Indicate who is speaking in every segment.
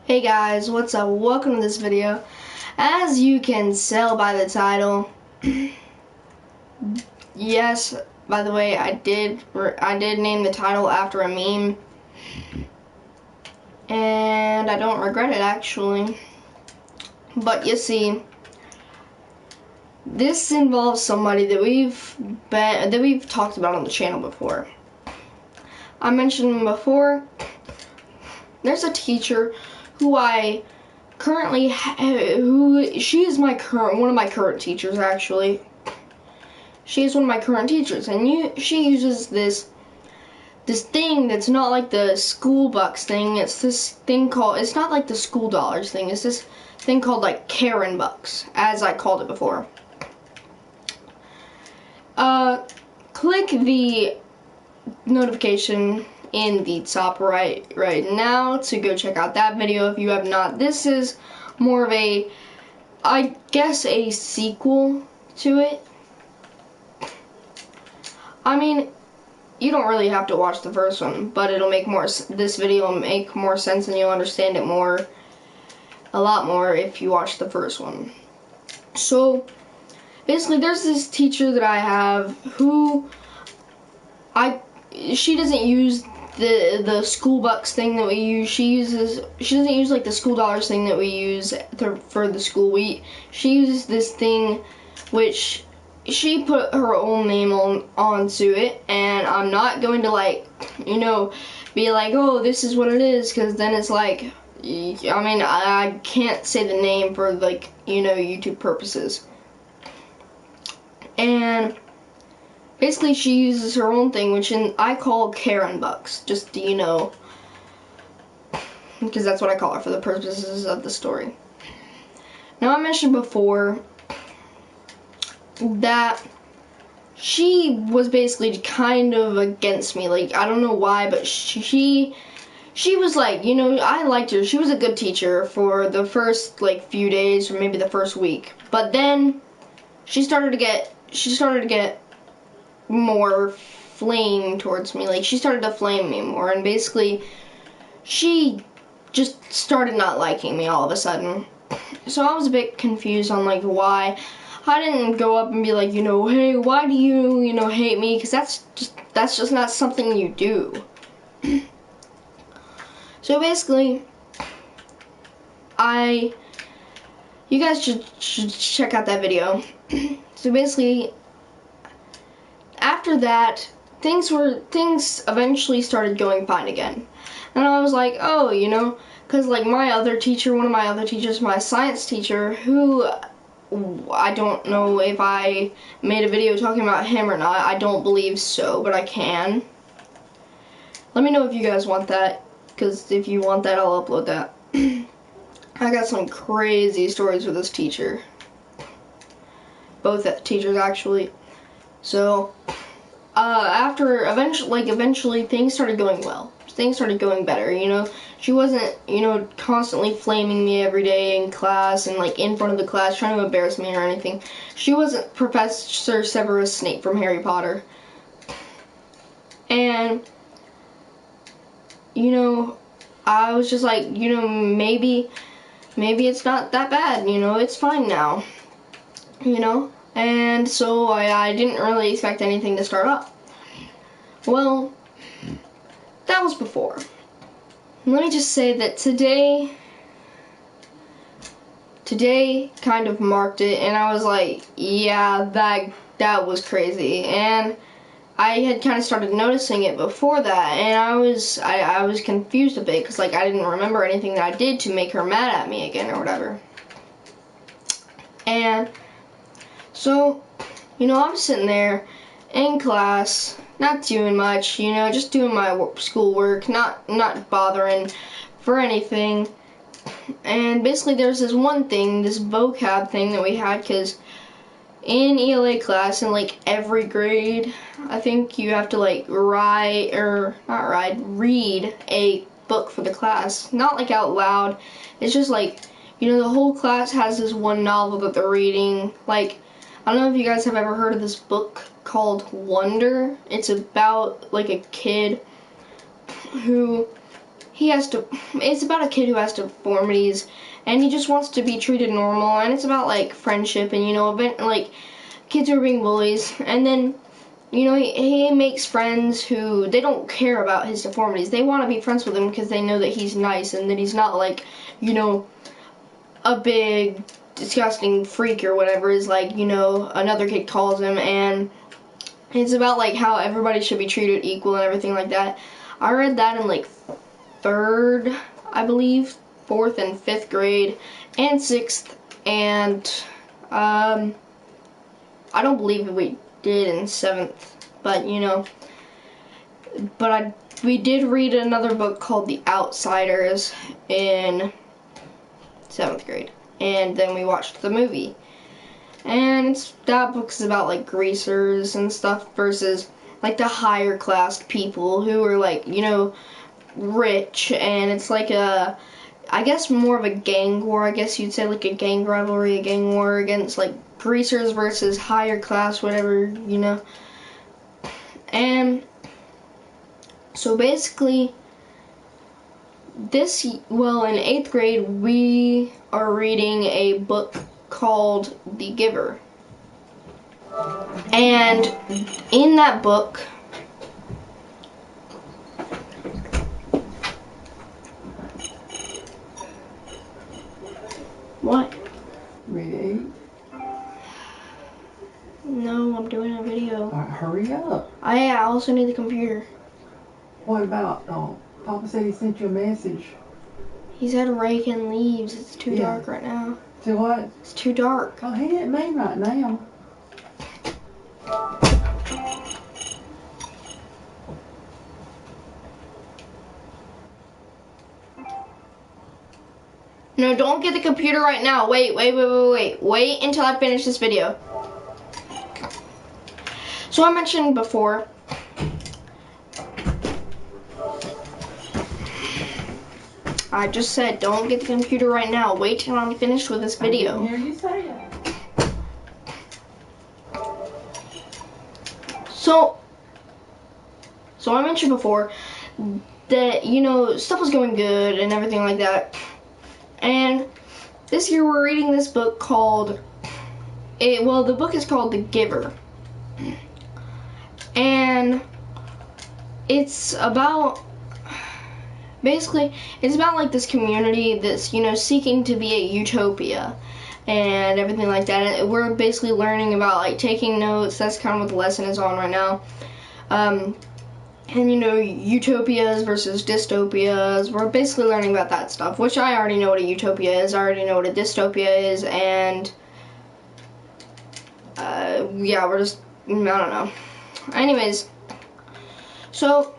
Speaker 1: Hey guys, what's up? Welcome to this video. As you can tell by the title, yes, by the way, I did name the title after a meme, and I don't regret it actually. But you see, this involves somebody that we've talked about on the channel before. I mentioned before. There's a teacher who I currently she is one of my current teachers actually. She is one of my current teachers, and she uses this thing that's not like the school bucks thing. It's this thing called, it's not like the school dollars thing. It's this thing called like Karen bucks, as I called it before. Click the notification in the top right now to go check out that video if you have not. This is more of a, I guess, a sequel to it. I mean, you don't really have to watch the first one, but it'll make this video will make more sense and you'll understand it a lot more if you watch the first one. So basically, there's this teacher that I have who she doesn't use the school bucks thing that we use. She doesn't use like the school dollars thing that we use for the school. She uses this thing which she put her own name onto it, and I'm not going to be like, oh, this is what it is, because then it's like, I mean, I can't say the name for YouTube purposes. And basically, she uses her own thing, which I call Karen bucks, just so you know, because that's what I call her for the purposes of the story. Now, I mentioned before that she was basically kind of against me. Like, I don't know why, but she was like, I liked her. She was a good teacher for the first few days, or maybe the first week. But then she started to get more flame towards me. Like, she started to flame me more, and basically she just started not liking me all of a sudden. So I was a bit confused on why. I didn't go up and be like, hey, why do you hate me? Because that's just not something you do. So basically, you guys should check out that video. So basically, after that, things eventually started going fine again. And I was like, oh, because one of my other teachers, my science teacher, who I don't know if I made a video talking about him or not. I don't believe so, but I can. Let me know if you guys want that, because if you want that, I'll upload that. I got some crazy stories with this teacher. Both teachers, actually. So, after eventually things started going well. Things started going better, She wasn't, constantly flaming me every day in class and in front of the class trying to embarrass me or anything. She wasn't Professor Severus Snape from Harry Potter. And, I was just like, maybe it's not that bad, it's fine now, And so I didn't really expect anything to start up. Well, that was before. Let me just say that today kind of marked it, and I was like, yeah, that was crazy. And I had kind of started noticing it before that, and I was confused a bit, because I didn't remember anything that I did to make her mad at me again or whatever. And so, I'm sitting there in class, not doing much, just doing my schoolwork, not bothering for anything. And basically there's this one thing, this vocab thing that we had, because in ELA class, in every grade, I think you have to read a book for the class. Not out loud. It's just the whole class has this one novel that they're reading. I don't know if you guys have ever heard of this book called Wonder. It's about a kid who it's about a kid who has deformities, and he just wants to be treated normal, and it's about, like, friendship, and, you know, like, kids are being bullies, and then, you know, he makes friends who, they don't care about his deformities. They want to be friends with him because they know that he's nice, and that he's not, like, you know, a big, disgusting freak or whatever, is like, you know, another kid calls him, and it's about, like, how everybody should be treated equal and everything like that. I read that in, like, 3rd, I believe, 4th and 5th grade, and 6th, and I don't believe we did in 7th, but, you know, but we did read another book called The Outsiders in 7th grade, and then we watched the movie, and that book's about, like, greasers and stuff versus, like, the higher class people who are, like, you know, rich, and it's like I guess more of a gang war, I guess you'd say, like a gang rivalry, a gang war against, like, greasers versus higher class, whatever, you know. And so basically, in 8th grade, we are reading a book called The Giver. And in that book, what?
Speaker 2: Ready?
Speaker 1: No, I'm doing a video.
Speaker 2: All right, hurry up.
Speaker 1: I also need the computer.
Speaker 2: What about, Papa said he sent you a message.
Speaker 1: He said raking leaves. It's too dark right now.
Speaker 2: To what?
Speaker 1: It's too dark.
Speaker 2: Oh, he didn't mean right now.
Speaker 1: No, don't get the computer right now. Wait until I finish this video. So I mentioned before, I just said don't get the computer right now. Wait till I'm finished with this video.
Speaker 2: I didn't hear you say it.
Speaker 1: So I mentioned before that, you know, stuff was going good and everything like that. And this year we're reading this book called, the book is called The Giver. And it's about, basically, it's about, like, this community that's, you know, seeking to be a utopia and everything like that. And we're basically learning about, like, taking notes. That's kind of what the lesson is on right now. And, you know, utopias versus dystopias. We're basically learning about that stuff, which I already know what a utopia is. I already know what a dystopia is, and yeah, we're just, I don't know. Anyways, so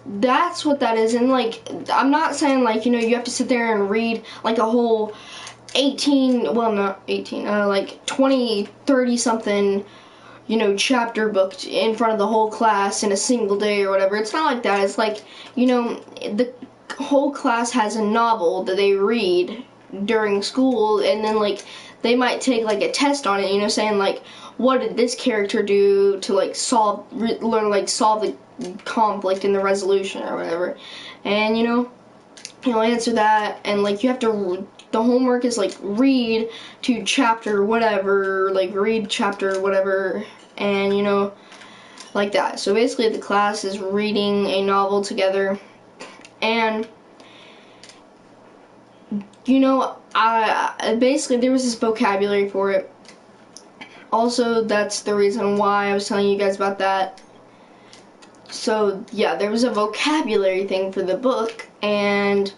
Speaker 1: that's what that is. And, like, I'm not saying, like, you know, you have to sit there and read, like, a whole 20, 30 something, you know, chapter book in front of the whole class in a single day or whatever. It's not like that. It's like, you know, the whole class has a novel that they read during school, and then, like, they might take, like, a test on it, you know, saying, like, what did this character do to, like, solve the conflict in the resolution or whatever. And, you know, you'll answer that, and, like, you have to, the homework is, like, read to chapter whatever, like, read chapter whatever, and, you know, like that. So basically the class is reading a novel together, and, you know, basically there was this vocabulary for it. Also, that's the reason why I was telling you guys about that. So, yeah, there was a vocabulary thing for the book, and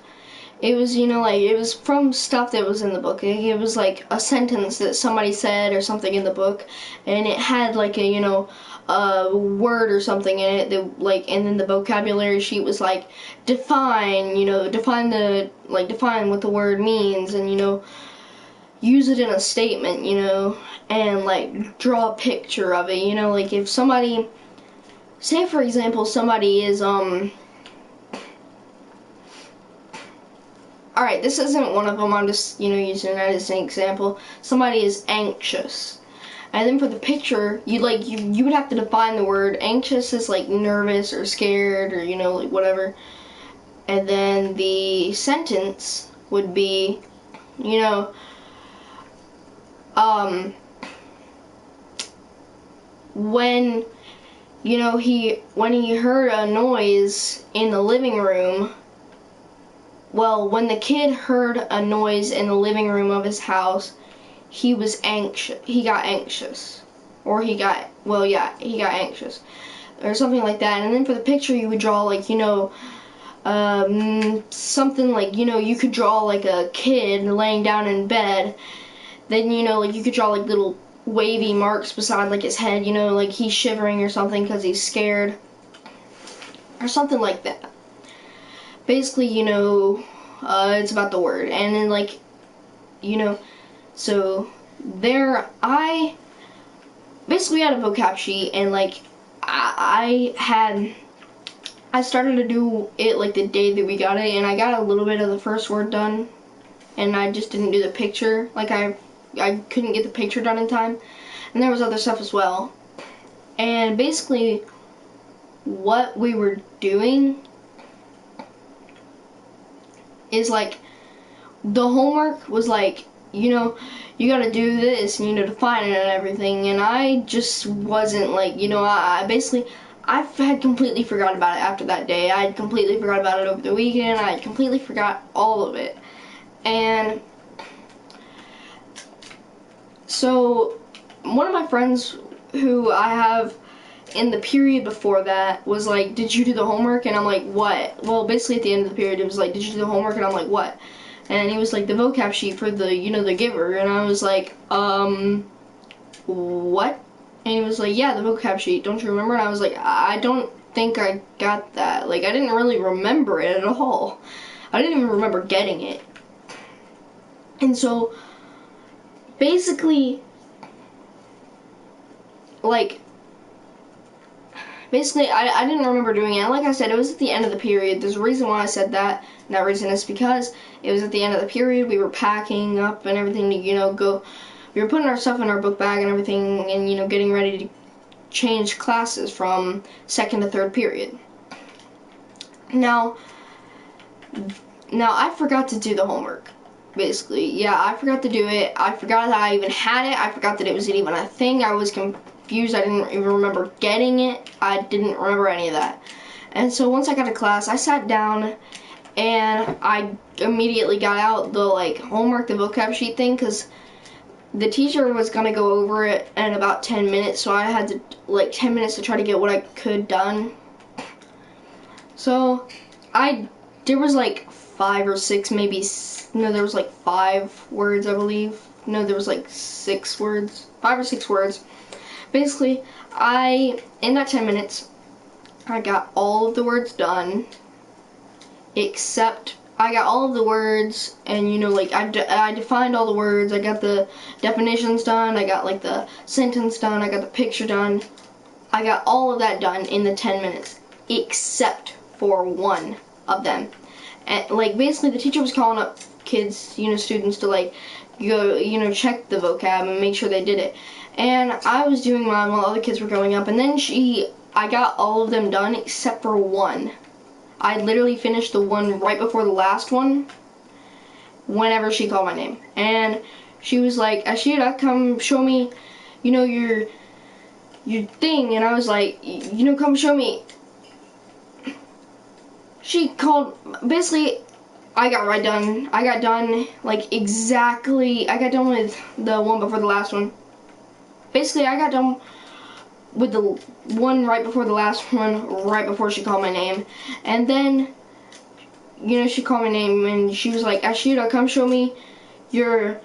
Speaker 1: it was, you know, like, it was from stuff that was in the book. It was, like, a sentence that somebody said or something in the book, and it had, like, a, you know, a word or something in it that, like, and then the vocabulary sheet was, like, define, you know, define what the word means, and, you know, use it in a statement, you know, and, like, draw a picture of it, you know, like, if somebody, say, for example, somebody is, alright, this isn't one of them, I'm just, you know, using that as an example. Somebody is anxious, And then for the picture, you would have to define the word. Anxious is like nervous or scared or like whatever. And then the sentence would be, when he heard a noise in the living room. Well, when the kid heard a noise in the living room of his house, he was anxious. He got anxious. Or he got anxious. Or something like that. And then for the picture, you would draw, something like, you could draw, like, a kid laying down in bed. Then, you could draw, like, little wavy marks beside, like, his head, like he's shivering or something because he's scared. Or something like that. Basically, it's about the word. And then, like, so there, I basically had a vocab sheet, and, like, I started to do it, like, the day that we got it, and I got a little bit of the first word done, and I just didn't do the picture. Like, I couldn't get the picture done in time, and there was other stuff as well. And basically, what we were doing is, like, the homework was, like, you gotta do this, and define it and everything, and I just wasn't, like, I had completely forgot about it after that day. I had completely forgot about it over the weekend. I had completely forgot all of it. And so one of my friends who I have in the period before that was like, did you do the homework? And I'm like, what? Well, basically at the end of the period, it was like, did you do the homework? And I'm like, what? And he was like, the vocab sheet for the, the giver. And I was like, what? And he was like, yeah, the vocab sheet, don't you remember? And I was like, I don't think I got that. Like, I didn't really remember it at all. I didn't even remember getting it. And so, basically, I didn't remember doing it. Like I said, it was at the end of the period. There's a reason why I said that, and that reason is because it was at the end of the period. We were packing up and everything to, go. We were putting our stuff in our book bag and everything, and, getting ready to change classes from second to third period. Now I forgot to do the homework. Basically, yeah, I forgot to do it. I forgot that I even had it. I forgot that it was even a thing. I was confused. I didn't even remember getting it. I didn't remember any of that. And so once I got to class, I sat down and I immediately got out the homework, the vocab sheet thing, because the teacher was going to go over it in about 10 minutes, so I had to 10 minutes to try to get what I could done. So there was 5 or 6, maybe, no, there was 5 words, I believe. No, there was 6 words, 5 or 6 words. Basically, in that 10 minutes, I got all of the words done, except I got all of the words, and I defined all the words. I got the definitions done, I got the sentence done, I got the picture done. I got all of that done in the 10 minutes, except for one of them. And basically the teacher was calling up kids, students to go, check the vocab and make sure they did it. And I was doing mine while other kids were going up, and then I got all of them done except for one. I literally finished the one right before the last one whenever she called my name. And she was like, Ashira, come show me, your thing. And I was like, come show me. She called, basically, I got done, exactly, I got done with the one before the last one. Basically, I got done with the one right before the last one, right before she called my name. And then, she called my name and she was like, Ashira, come show me your,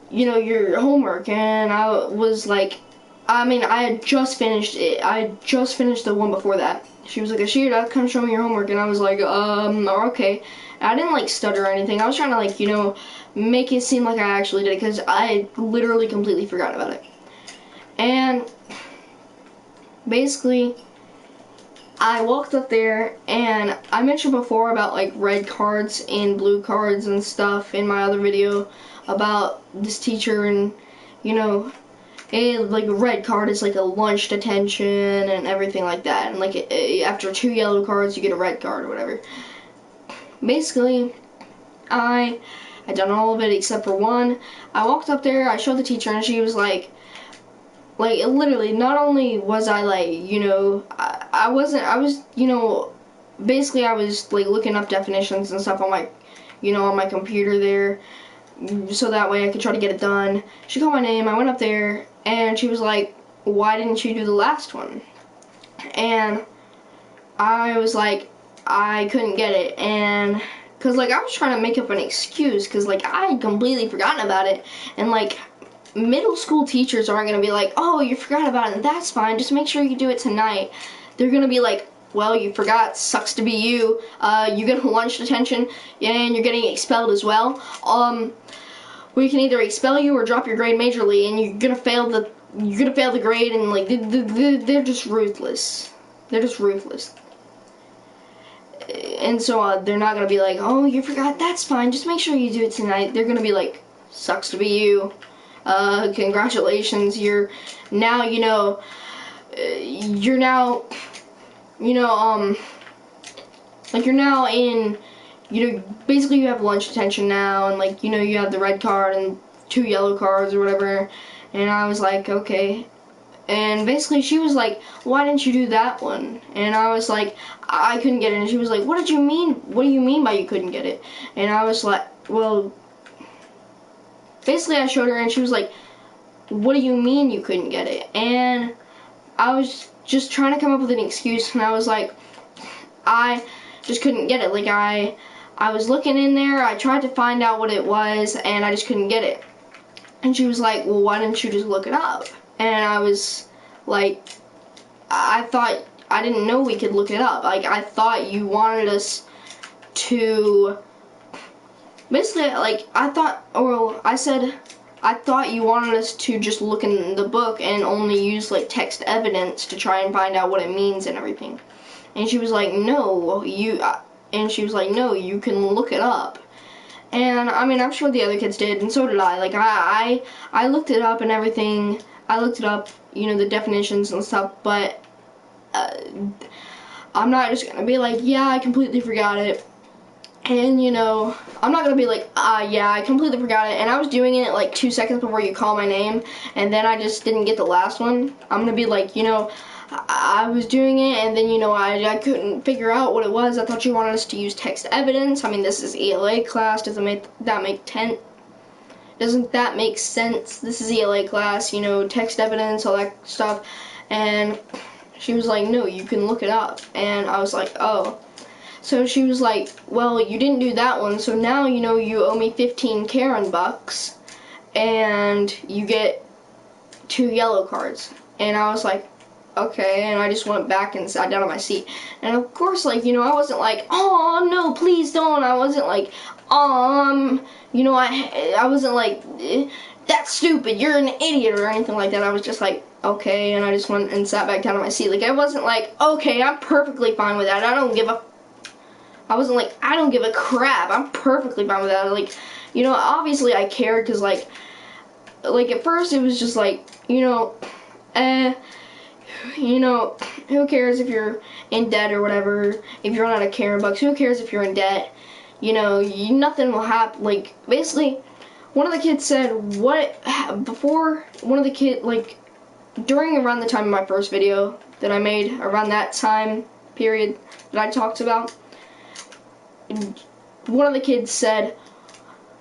Speaker 1: your homework. And I was like, I had just finished it. I had just finished the one before that. She was like, Ashira, come show me your homework. And I was like, okay. And I didn't, stutter or anything. I was trying to, make it seem like I actually did it, because I literally completely forgot about it. And basically, I walked up there, and I mentioned before about red cards and blue cards and stuff in my other video about this teacher, and like a red card is like a lunch detention and everything like that. And like after 2 yellow cards, you get a red card or whatever. Basically, I done all of it except for one. I walked up there, I showed the teacher, and she was like literally, not only was I like, you know, I was, you know, basically I was like looking up definitions and stuff on my, you know, on my computer there, so that way I could try to get it done. She called my name, I went up there, and she was like, why didn't you do the last one? And I was like, I couldn't get it, and because like I was trying to make up an excuse, because like I had completely forgotten about it, and like middle school teachers aren't going to be like, oh, you forgot about it, and that's fine, just make sure you do it tonight. They're going to be like, well, you forgot, sucks to be you, you get a lunch detention, and you're getting expelled as well. We can either expel you or drop your grade majorly, and you're going to fail the grade, and like, they're just ruthless. They're just ruthless. And so they're not going to be like, oh, you forgot, that's fine, just make sure you do it tonight. They're going to be like, sucks to be you. Congratulations, you're now, you know, like you're now in, you know, basically you have lunch detention now, and like, you know, you have the red card and 2 yellow cards or whatever. And I was like, okay. And basically she was like, why didn't you do that one? And I was like, I couldn't get it. And she was like, what did you mean? What do you mean by you couldn't get it? And I was like, well, basically I showed her, and she was like, what do you mean you couldn't get it? And I was just trying to come up with an excuse, and I was like, I just couldn't get it. Like I was looking in there, I tried to find out what it was, and I just couldn't get it. And she was like, well, why didn't you just look it up? And I was like, I didn't know we could look it up. Like, I thought you wanted us to, basically, like, I thought you wanted us to just look in the book and only use, like, text evidence to try and find out what it means and everything. And she was like, no, you can look it up. And, I mean, I'm sure the other kids did, and so did I. Like, I looked it up and everything. I looked it up, you know, the definitions and stuff, but I'm not just gonna be like, yeah, I completely forgot it. And, you know, I'm not gonna be like, yeah, I completely forgot it, and I was doing it like 2 seconds before you call my name, and then I just didn't get the last one. I'm gonna be like, you know, I was doing it, and then, you know, I couldn't figure out what it was. I thought you wanted us to use text evidence. I mean, this is ELA class. Doesn't that make sense? This is ELA class, you know, text evidence, all that stuff. And she was like, no, you can look it up. And I was like, oh. So she was like, well, you didn't do that one, so now, you know, you owe me 15 Karen bucks, and you get 2 yellow cards. And I was like, okay, and I just went back and sat down on my seat. And of course, like, you know, I wasn't like, oh, no, please don't. I wasn't like, you know, I wasn't like, that's stupid, you're an idiot, or anything like that. I was just like, okay, and I just went and sat back down on my seat. Like, I wasn't like, okay, I'm perfectly fine with that. I wasn't like, I don't give a crap. I'm perfectly fine with that. Like, you know, obviously I cared, because, like, at first it was just like, you know, who cares if you're in debt or whatever, if you run out of Karen bucks, who cares if you're in debt, you know, nothing will happen. Like, basically, one of the kids said, during around the time of my first video that I made, around that time period that I talked about, one of the kids said,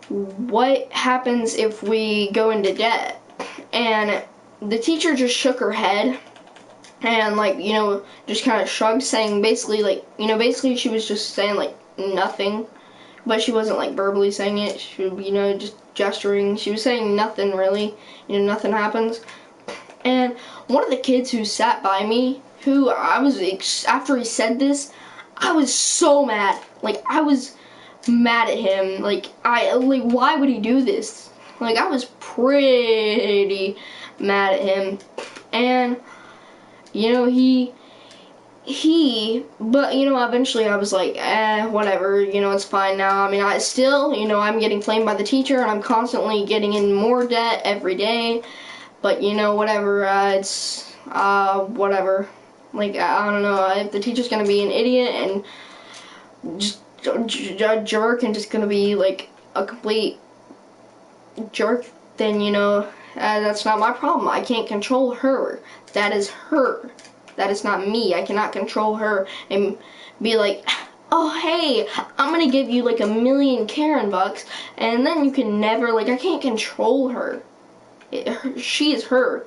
Speaker 1: what happens if we go into debt? And the teacher just shook her head and, like, you know, just kind of shrugged, saying basically, like, you know, basically she was just saying, like, nothing, but she wasn't, like, verbally saying it. She, you know, just gesturing. She was saying nothing, really. You know, nothing happens. And one of the kids who sat by me, who after he said this, I was so mad. Like, I was mad at him. Like, why would he do this? Like, I was pretty mad at him. And, you know, but, you know, eventually I was like, whatever, you know, it's fine now. I mean, I still, you know, I'm getting flamed by the teacher, and I'm constantly getting in more debt every day. But you know, whatever, it's whatever. Like, I don't know, if the teacher's gonna be an idiot and just a jerk and just gonna be like a complete jerk, then you know, that's not my problem. I can't control her. That is her. That is not me. I cannot control her and be like, oh hey, I'm gonna give you like $1,000,000 Karen bucks, and then you can never, like, I can't control her. She is her.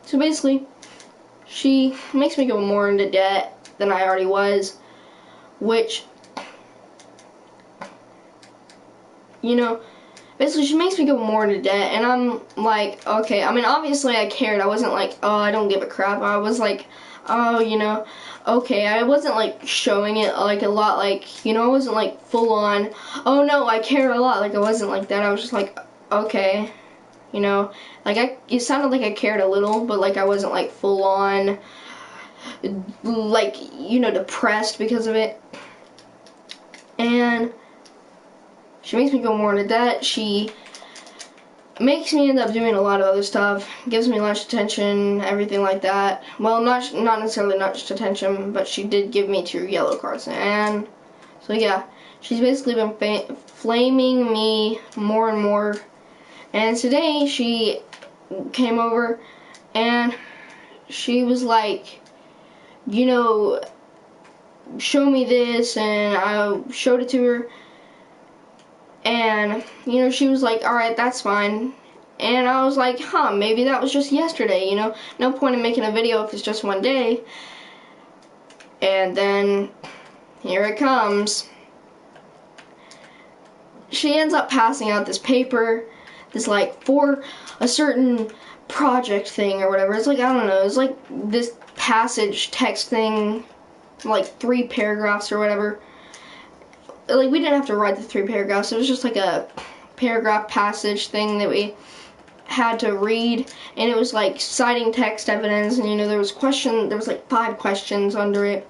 Speaker 1: So basically, she makes me go more into debt than I already was, which, you know, basically she makes me go more into debt, and I'm like, okay, I mean, obviously I cared. I wasn't like, oh, I don't give a crap. I was like, oh, you know, okay. I wasn't like showing it like a lot, like, you know, I wasn't like full on, oh no, I care a lot. Like, I wasn't like that. I was just like, okay, you know, like, it sounded like I cared a little, but like I wasn't like full on, like, you know, depressed because of it. And she makes me go more into debt. She makes me end up doing a lot of other stuff, gives me lunch attention, everything like that. Well, not necessarily lunch attention, but she did give me 2 yellow cards. And so yeah, she's basically been flaming me more and more. And today she came over and she was like, you know, show me this, and I showed it to her. And, you know, she was like, alright, that's fine. And I was like, huh, maybe that was just yesterday, you know? No point in making a video if it's just one day. And then, here it comes. She ends up passing out this paper, this, like, for a certain project thing or whatever. It's like, I don't know, it's like this passage text thing, like 3 paragraphs or whatever. Like, we didn't have to write the 3 paragraphs. It was just like a paragraph passage thing that we had to read, and it was like citing text evidence, and you know, there was like 5 questions under it,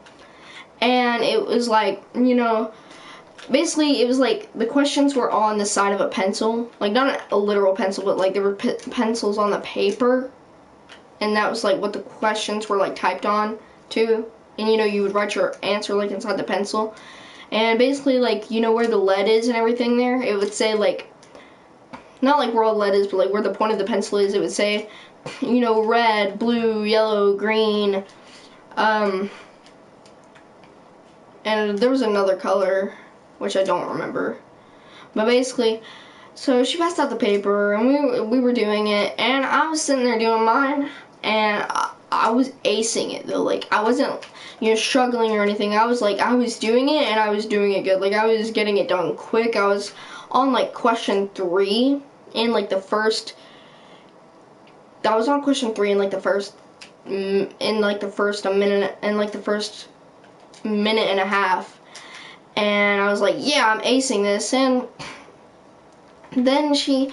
Speaker 1: and it was like, you know, basically it was like the questions were on the side of a pencil, like not a literal pencil, but like there were pencils on the paper, and that was like what the questions were like typed on too, and you know, you would write your answer like inside the pencil. And basically, like, you know where the lead is and everything there? It would say, like, not like where all the lead is, but like where the point of the pencil is. It would say, you know, red, blue, yellow, green. And there was another color, which I don't remember. But basically, so she passed out the paper, and we were doing it, and I was sitting there doing mine, and I was acing it, though. Like, I wasn't, you know, struggling or anything. I was doing it, and I was doing it good. Like, I was getting it done quick. I was on, like, question 3 in, like, the first, I was on question 3 in, like, the first, a minute, in, like, the first minute and a half. And I was like, yeah, I'm acing this, and then she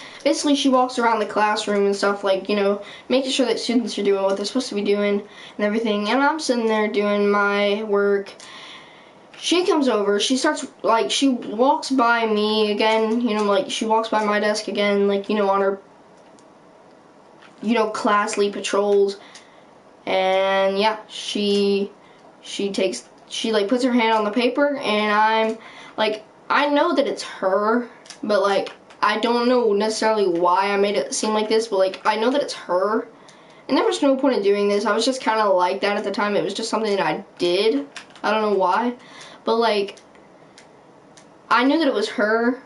Speaker 1: walks around the classroom and stuff, like, you know, making sure that students are doing what they're supposed to be doing and everything, and I'm sitting there doing my work. She comes over, she walks by me again, you know, like, she walks by my desk again, like, you know, on her, you know, classly patrols, and yeah, she like, puts her hand on the paper, and I'm, like, I know that it's her, but, like, I don't know necessarily why I made it seem like this, but, like, I know that it's her, and there was no point in doing this. I was just kind of like that at the time. It was just something that I did. I don't know why, but, like, I knew that it was her.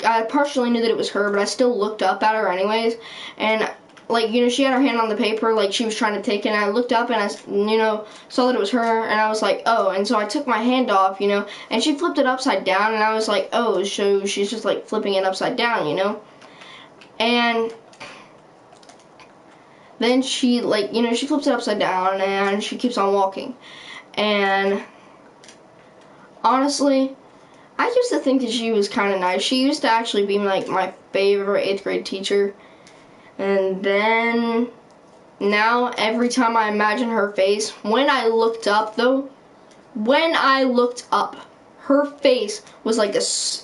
Speaker 1: I partially knew that it was her, but I still looked up at her anyways, and, like, you know, she had her hand on the paper, like, she was trying to take it, and I looked up, and I, you know, saw that it was her, and I was like, oh, and so I took my hand off, you know, and she flipped it upside down, and I was like, oh, so she's just, like, flipping it upside down, you know, and then she, like, you know, she flips it upside down, and she keeps on walking, and honestly, I used to think that she was kind of nice. She used to actually be, like, my favorite 8th grade teacher. And then, now, every time I imagine her face, when I looked up, her face was like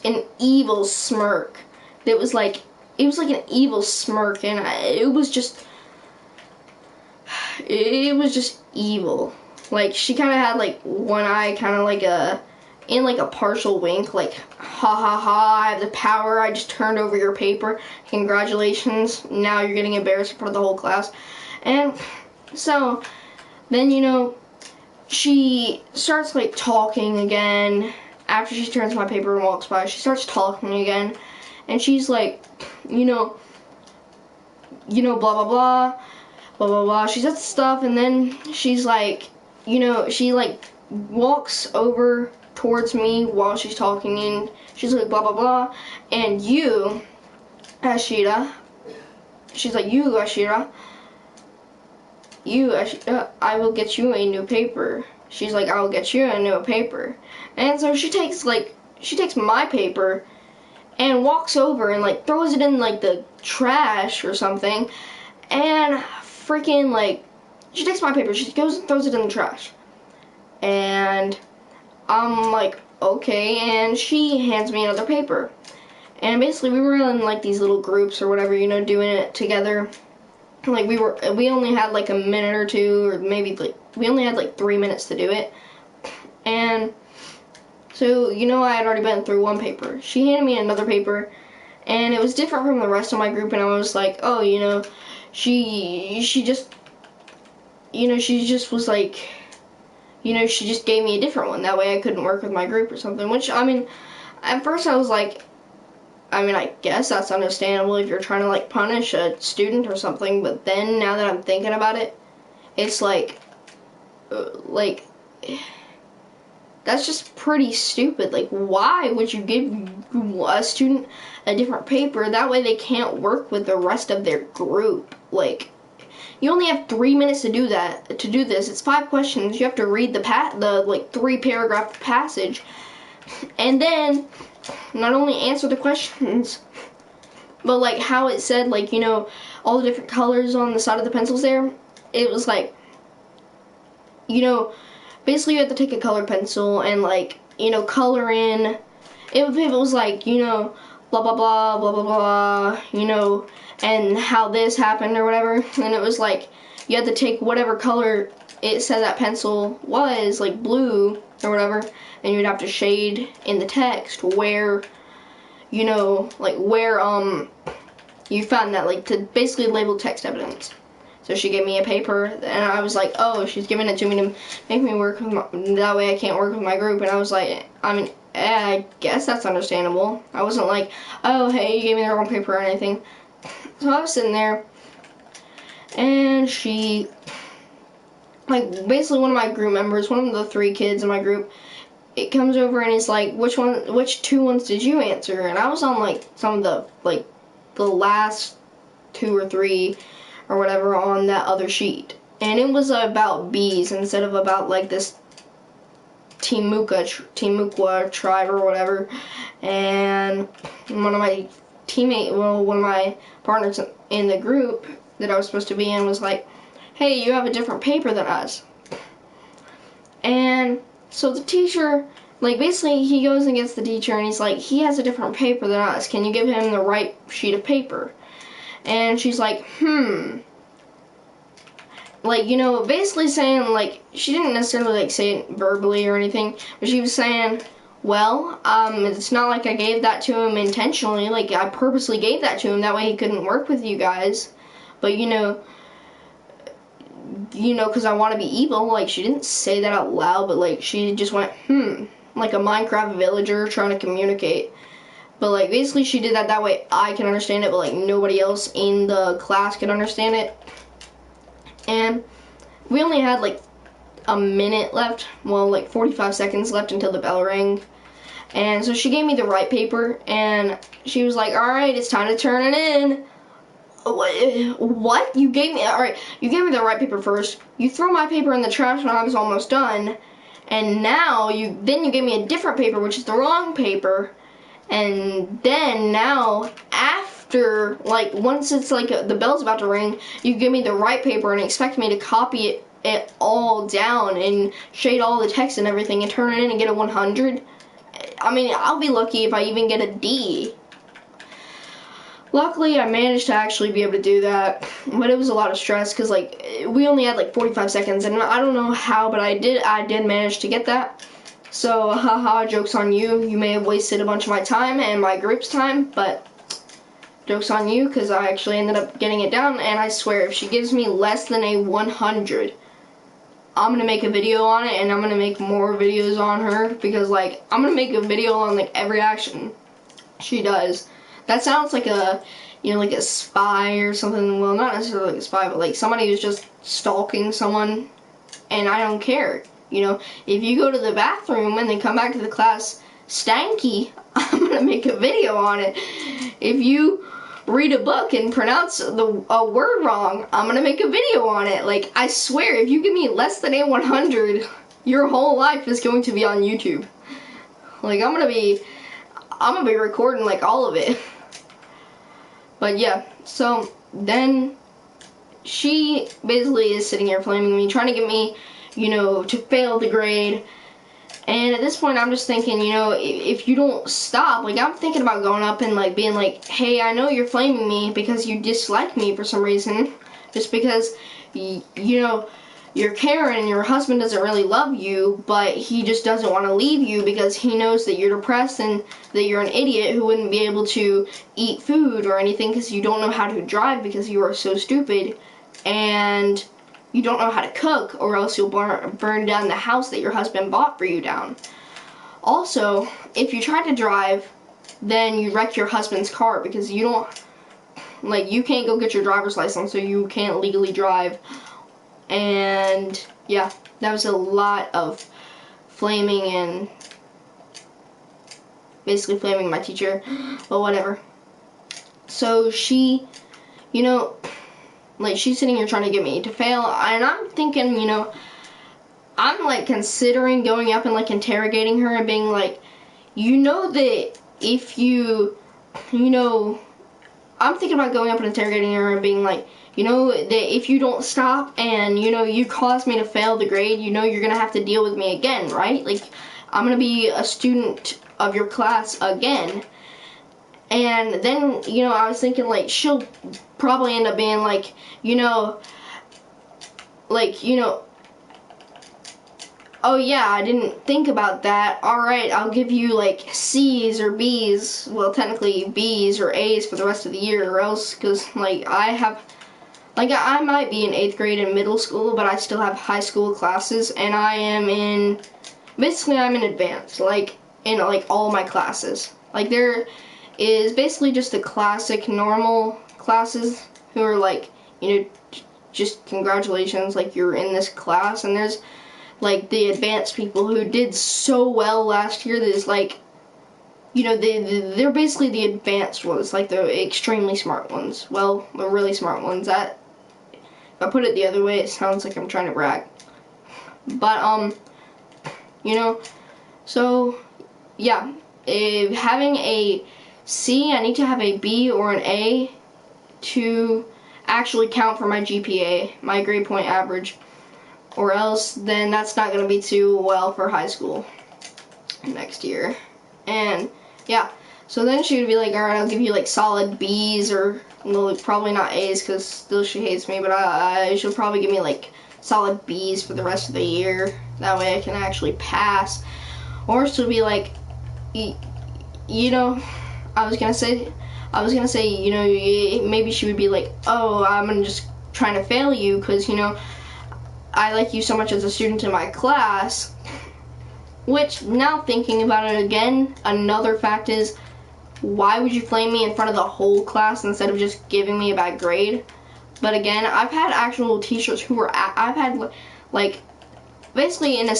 Speaker 1: an evil smirk that was like it was like an evil smirk, and it was just evil. Like, she kind of had like one eye kind of like in like a partial wink, like, ha ha ha, I have the power, I just turned over your paper, congratulations, now you're getting embarrassed in front of the whole class. And so then, you know, she starts like talking again after she turns my paper and walks by. She starts talking again, and she's like, you know, blah blah blah, blah blah blah. She says stuff, and then she's like, you know, she like walks over towards me while she's talking, and she's like, blah blah blah, and you, Ashira, she's like, you, Ashira, I will get you a new paper. She's like, I will get you a new paper. And so she takes my paper and walks over and like throws it in like the trash or something, and freaking like, she takes my paper, she goes and throws it in the trash. And I'm like, okay, and she hands me another paper. And basically we were in like these little groups or whatever, you know, doing it together. Like, we only had like a minute or two, or maybe like, we only had like 3 minutes to do it. And so, you know, I had already been through one paper. She handed me another paper, and it was different from the rest of my group, and I was like, oh, you know, she just, you know, she just was like, you know, she just gave me a different one. That way I couldn't work with my group or something, which, I mean, at first I was like, I mean, I guess that's understandable if you're trying to, like, punish a student or something, but then, now that I'm thinking about it, it's like, that's just pretty stupid. Like, why would you give a student a different paper? That way they can't work with the rest of their group. Like, you only have 3 minutes to do this. It's 5 questions. You have to read the 3-paragraph passage, and then not only answer the questions, but like how it said, like, you know, all the different colors on the side of the pencils there. It was like, you know, basically you had to take a colored pencil and, like, you know, color in. It was like, you know, blah blah blah blah blah blah, you know, and how this happened or whatever. And it was like you had to take whatever color it said that pencil was, like blue or whatever, and you'd have to shade in the text where, you know, like where you found that, like, to basically label text evidence. So she gave me a paper, and I was like, oh, she's giving it to me to make me work with that way I can't work with my group. And I was like, I mean, I guess that's understandable. I wasn't like, oh, hey, you gave me the wrong paper or anything. So I was sitting there, and she, like, basically one of my group members, one of the 3 kids in my group, it comes over and it's like, which 2 ones did you answer? And I was on, like, some of the, like, the last 2 or 3 or whatever on that other sheet. And it was about bees instead of about, like, this Timucua tribe or whatever. And one of my partners in the group that I was supposed to be in was like, hey, you have a different paper than us. And so the teacher, like, basically he goes and gets the teacher and he's like, he has a different paper than us. Can you give him the right sheet of paper? And she's like, like, you know, basically saying, like, she didn't necessarily, like, say it verbally or anything, but she was saying, well, it's not like I gave that to him intentionally. Like, I purposely gave that to him, that way he couldn't work with you guys. But, you know, because I want to be evil. Like, she didn't say that out loud, but, like, she just went, like a Minecraft villager trying to communicate. But, like, basically she did that way I can understand it, but, like, nobody else in the class can understand it. And we only had, like, a minute left, well, like 45 seconds left until the bell rang. And so she gave me the right paper, and she was like, alright, it's time to turn it in. What? You gave me, alright, you gave me the right paper first, you threw my paper in the trash when I was almost done, and now you gave me a different paper, which is the wrong paper, and then now, after, like, once it's like the bell's about to ring, you give me the right paper and expect me to copy it all down and shade all the text and everything and turn it in and get a 100. I mean, I'll be lucky if I even get a D. Luckily, I managed to actually be able to do that, but it was a lot of stress because like we only had like 45 seconds, and I don't know how, but I did manage to get that. So, haha, joke's on you. You may have wasted a bunch of my time and my group's time, but joke's on you because I actually ended up getting it down, and I swear if she gives me less than a 100, I'm gonna make a video on it, and I'm gonna make more videos on her because like I'm gonna make a video on like every action she does. That sounds like a, you know, like a spy or something. Well, not necessarily like a spy, but like somebody who's just stalking someone, and I don't care. You know, if you go to the bathroom and then come back to the class stanky, I'm gonna make a video on it. If you read a book and pronounce a word wrong, I'm gonna make a video on it. Like, I swear, if you give me less than a 100, your whole life is going to be on YouTube. Like, I'm gonna be recording like all of it. But yeah, so then she basically is sitting here flaming me, trying to get me, you know, to fail the grade. And at this point, I'm just thinking, you know, if you don't stop, like, I'm thinking about going up and, like, being like, hey, I know you're flaming me because you dislike me for some reason. Just because, you know, you're Karen and your husband doesn't really love you, but he just doesn't want to leave you because he knows that you're depressed and that you're an idiot who wouldn't be able to eat food or anything because you don't know how to drive because you are so stupid. And you don't know how to cook, or else you'll burn down the house that your husband bought for you down. Also, if you try to drive, then you wreck your husband's car because you don't, like, you can't go get your driver's license, so you can't legally drive. And yeah, that was a lot of flaming and basically flaming my teacher, but whatever. So she, you know, like, she's sitting here trying to get me to fail, and I'm thinking, you know, I'm, like, considering going up and, like, interrogating her and being like, you know that if you know, I'm thinking about going up and interrogating her and being like, you know, that if you don't stop and, you know, you cause me to fail the grade, you know you're gonna have to deal with me again, right? Like, I'm gonna be a student of your class again. And then, you know, I was thinking, like, she'll probably end up being like, you know, oh yeah, I didn't think about that. Alright, I'll give you, like, C's or B's. Well, technically B's or A's for the rest of the year, or else, because, like, I might be in 8th grade in middle school, but I still have high school classes, and I am in, basically I'm in advanced, like, in, like, all my classes. Like, there is basically just the classic normal classes who are like, you know, just congratulations, like, you're in this class, and there's like the advanced people who did so well last year that is like, you know, they're basically the advanced ones, like the extremely smart ones. Well, the really smart ones. That, if I put it the other way, it sounds like I'm trying to brag. But you know, so yeah, if having a C, I need to have a B or an A to actually count for my GPA, my grade point average, or else then that's not going to be too well for high school next year. And yeah, so then she would be like, alright, I'll give you like solid B's, or well, probably not A's because still she hates me, but she'll probably give me like solid B's for the rest of the year. That way I can actually pass. Or she'll be like, you know, I was gonna say, you know, maybe she would be like, oh, I'm just trying to fail you because, you know, I like you so much as a student in my class. Which, now thinking about it again, another fact is, why would you flame me in front of the whole class instead of just giving me a bad grade? But again, I've had actual teachers who were, I've had, like, basically in the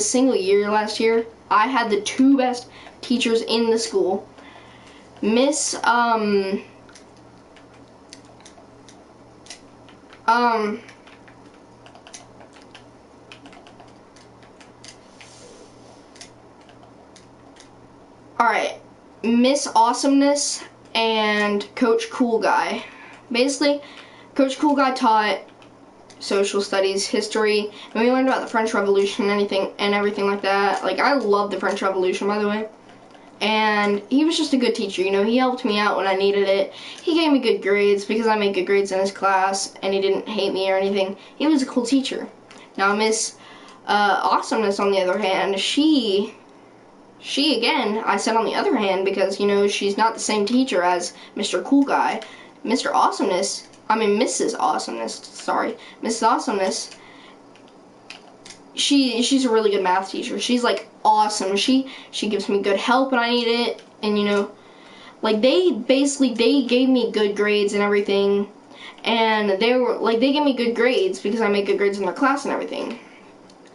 Speaker 1: single year last year, I had the 2 best teachers in the school. Miss, alright, Miss Awesomeness and Coach Cool Guy. Basically, Coach Cool Guy taught social studies, history, and we learned about the French Revolution and everything like that. Like, I love the French Revolution, by the way. And he was just a good teacher, you know, he helped me out when I needed it. He gave me good grades because I made good grades in his class, and he didn't hate me or anything. He was a cool teacher. Now Miss Awesomeness, on the other hand, she again, I said on the other hand, because, you know, she's not the same teacher as Mr. Cool Guy. Mr. Awesomeness, I mean Mrs. Awesomeness, sorry, Mrs. Awesomeness, she's a really good math teacher. She's like awesome. She gives me good help when I need it, and you know, like they gave me good grades and everything, and they gave me good grades because I make good grades in their class and everything.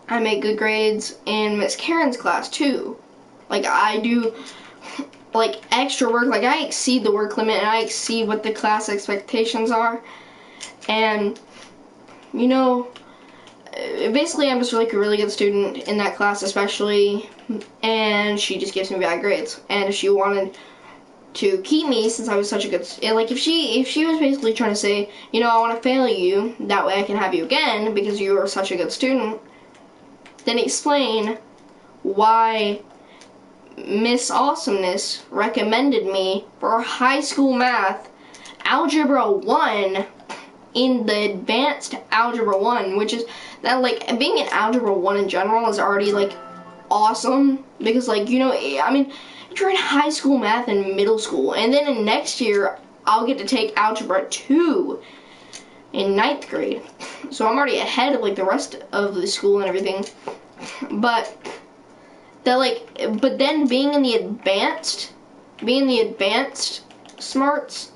Speaker 1: I make good grades in Miss Karen's class too. Like I do like extra work, like I exceed the work limit and I exceed what the class expectations are, and you know, basically I'm just like a really good student in that class especially, and she just gives me bad grades. And if she wanted to keep me, since I was such a good, like if she was basically trying to say, you know, I want to fail you, that way I can have you again because you are such a good student, then explain why Miss Awesomeness recommended me for high school math, Algebra 1, in the advanced Algebra 1, which is that, like, being in Algebra 1 in general is already, like, awesome, because, like, you know, I mean, you're in high school math in middle school, and then in next year, I'll get to take Algebra 2 in 9th grade, so I'm already ahead of, like, the rest of the school and everything, but that, like, but then being in the advanced smarts,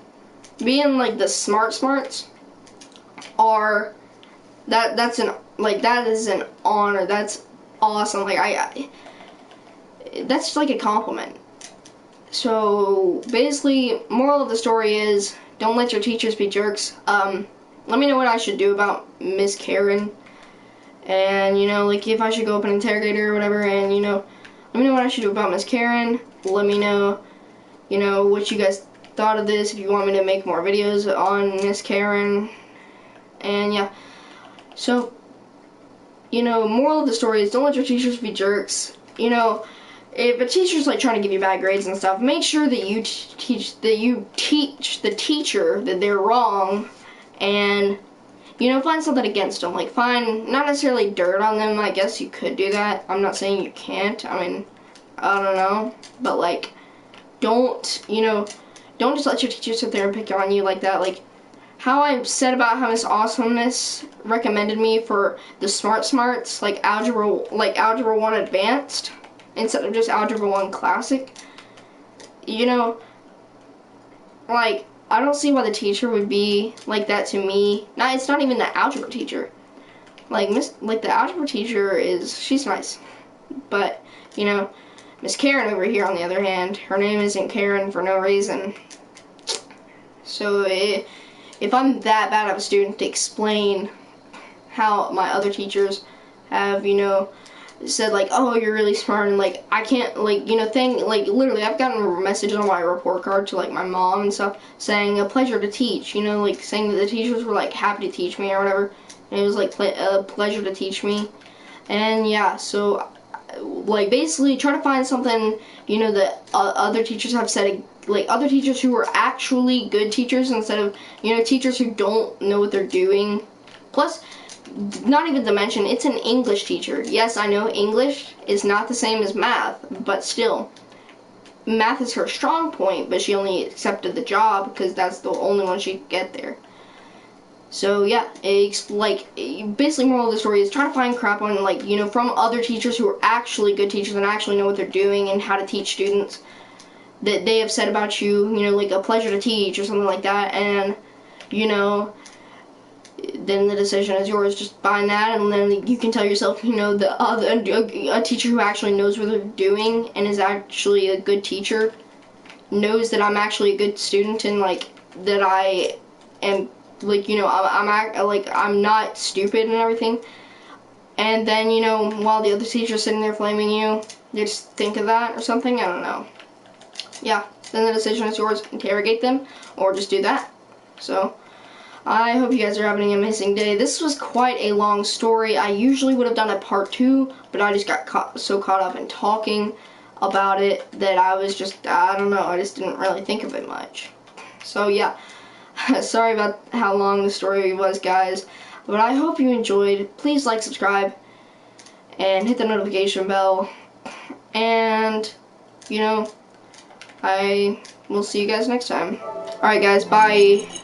Speaker 1: being, like, the smarts, are that is an honor. That's awesome. Like I that's just like a compliment. So basically, moral of the story is don't let your teachers be jerks. Let me know what I should do about Miss Karen, and you know, like if I should go up and interrogate her or whatever, and you know, let me know what I should do about Miss Karen. Let me know, you know, what you guys thought of this, if you want me to make more videos on Miss Karen. And yeah, so, you know, moral of the story is don't let your teachers be jerks. You know, if a teacher's like trying to give you bad grades and stuff, make sure that you teach the teacher that they're wrong, and you know, find something against them. Like find, not necessarily dirt on them. I guess you could do that. I'm not saying you can't. I mean, I don't know, but like, don't, you know, don't just let your teacher sit there and pick on you like that. Like how I said about how Miss Awesomeness recommended me for the smarts, like Algebra 1 Advanced, instead of just Algebra 1 Classic. You know, like, I don't see why the teacher would be like that to me. It's not even the algebra teacher. Like, the algebra teacher she's nice. But, you know, Miss Karen over here, on the other hand, her name isn't Karen for no reason. So, if I'm that bad of a student to explain how my other teachers have, you know, said like, oh, you're really smart, and like I can't, like, you know, like literally I've gotten messages on my report card to like my mom and stuff saying a pleasure to teach, you know, like saying that the teachers were like happy to teach me or whatever, and it was like a pleasure to teach me. And yeah, so like basically try to find something, you know, that other teachers have said, like other teachers who are actually good teachers instead of, you know, teachers who don't know what they're doing. Plus, not even to mention, it's an English teacher. Yes, I know English is not the same as math, but still, math is her strong point, but she only accepted the job because that's the only one she could get there. So yeah, it's like, basically moral of the story is try to find crap on, like, you know, from other teachers who are actually good teachers and actually know what they're doing and how to teach students, that they have said about you, you know, like a pleasure to teach or something like that, and, you know, then the decision is yours. Just find that, and then you can tell yourself, you know, a teacher who actually knows what they're doing and is actually a good teacher, knows that I'm actually a good student, and like that I am, like, you know, I'm not stupid and everything. And then, you know, while the other teacher's sitting there flaming you, just think of that or something. I don't know. Yeah, then the decision is yours. Interrogate them or just do that. So I hope you guys are having an amazing day. This was quite a long story. I usually would have done a part 2, but I just got so caught up in talking. about it that I was just, I don't know, I just didn't really think of it much. So yeah, sorry about how long the story was, guys, but I hope you enjoyed. Please like, subscribe, and hit the notification bell, and, you know, I will see you guys next time. Alright guys, bye.